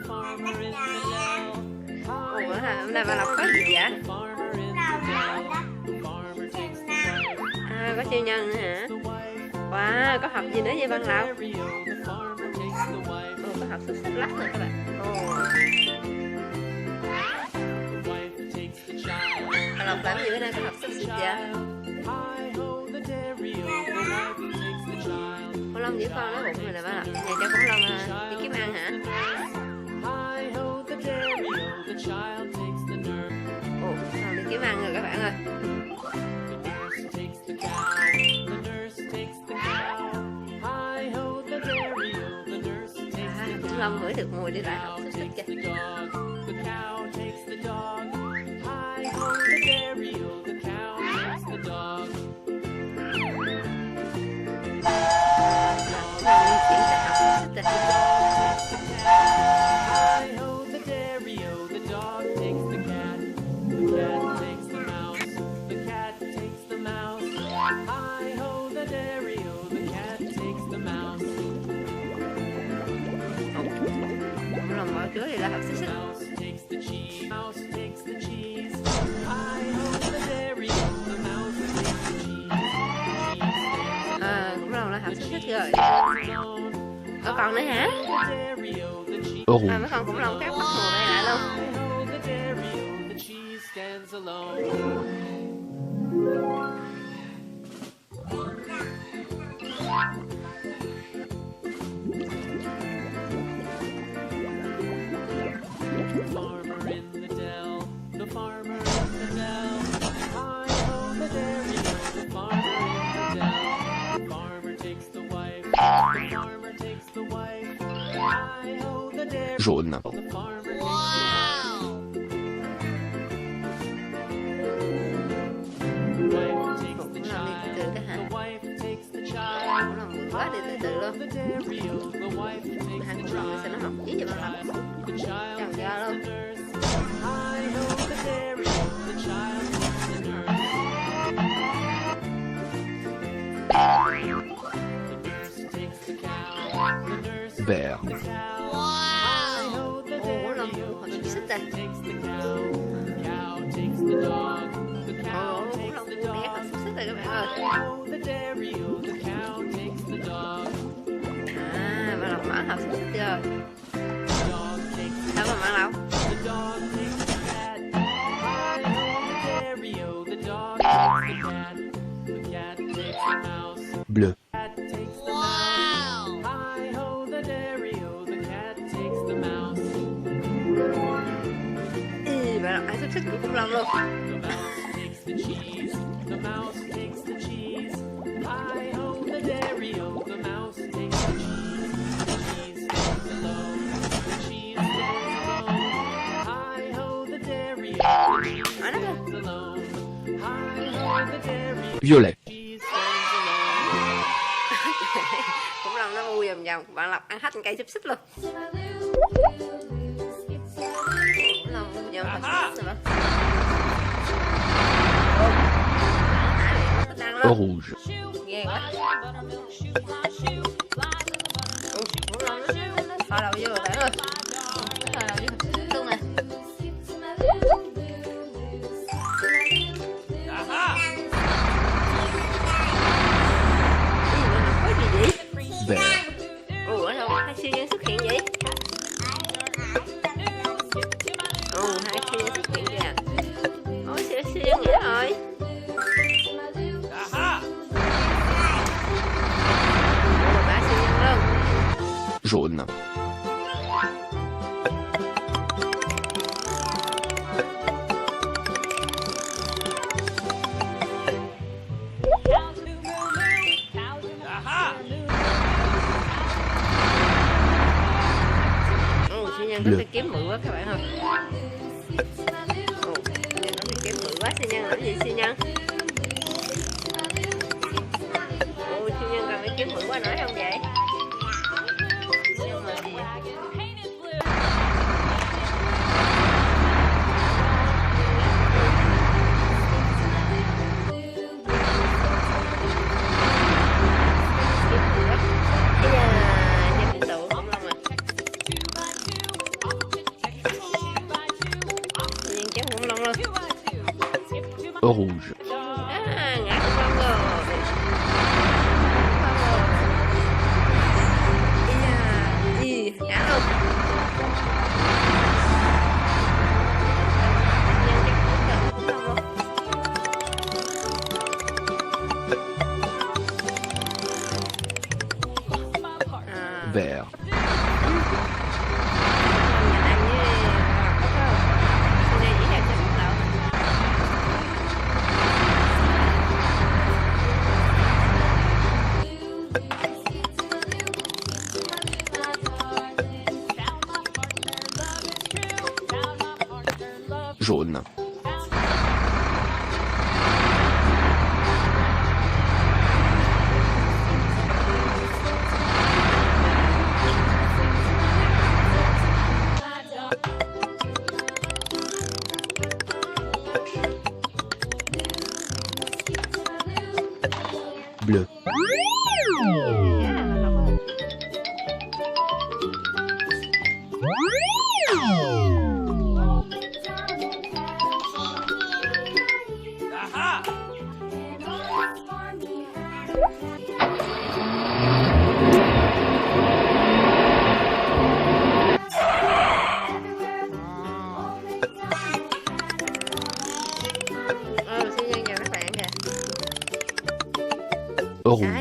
Ủa, hôm nay bạn Lộc có gì vậy? À, có siêu nhân nữa hả? Wow, có hộp gì nữa vậy bạn Lộc? Ồ, có hộp xúc xích lắc nè các bạn. Ồ. Bạn Lộc làm gì bữa nay có hộp xúc xích vậy? Khủng long giữ con nó bụng rồi nè bạn Lộc. Nhà cho khủng long đi kiếm ăn hả? Ồ, khủng long đi kiếm ăn rồi các bạn ơi. Khủng long ngửi được mùi đi lại hộp xúc xích kìa. Khủng long bỏ chứa thì là hộp xúc xích. Khủng long là hộp xúc xích rồi. Có còn nữa hả? Mấy con khủng long khác bắt mùa đây lại luôn. Jaune. Quá đi từ từ luôn. Hai khủng long sẽ nó học chí vậy bạn Lộc. Chẳng ra luôn. Vert. Ồ, khủng long hộp xúc xích đây. Ồ, khủng long bé hộp xúc xích đây các bạn ơi. À, bạn Lộc mở hộp xúc xích chưa? Sao bạn Lộc? Bleu. Bạn Lộc ăn xúc xích của khủng long luôn. Violet. Khủng long nó bu vòng vòng, bạn Lộc ăn hết cây xúc xích luôn. Khủng long bu vòng hộp xúc xích rồi bạn. Rouge. Ghê quá. Khủng long nó phá đầu vô rồi bạn ơi. Nó phá đầu vô hộp xúc xích luôn nè. Vert. Ủa ở đâu hai siêu nhân xuất hiện vậy? Ồ, hai siêu nhân xuất hiện kìa. Ôi siêu nhân nghĩa rồi. Ồ, ba siêu nhân luôn. Jaune. Siêu nhân có thể kiếm bự quá các bạn ơi. Ồ, siêu nhân có thể kiếm bự quá. Siêu nhân làm gì siêu nhân? Ồ, siêu nhân cần phải kiếm bự quá nói không vậy? Nhưng mà gì? rouge, À, ngã con rồi. Ý da, ngã luôn. Nhân cái khủng cỡ cũng không luôn. vert, jaune, bleu, siêu nhân chào các bạn kìa. rouge,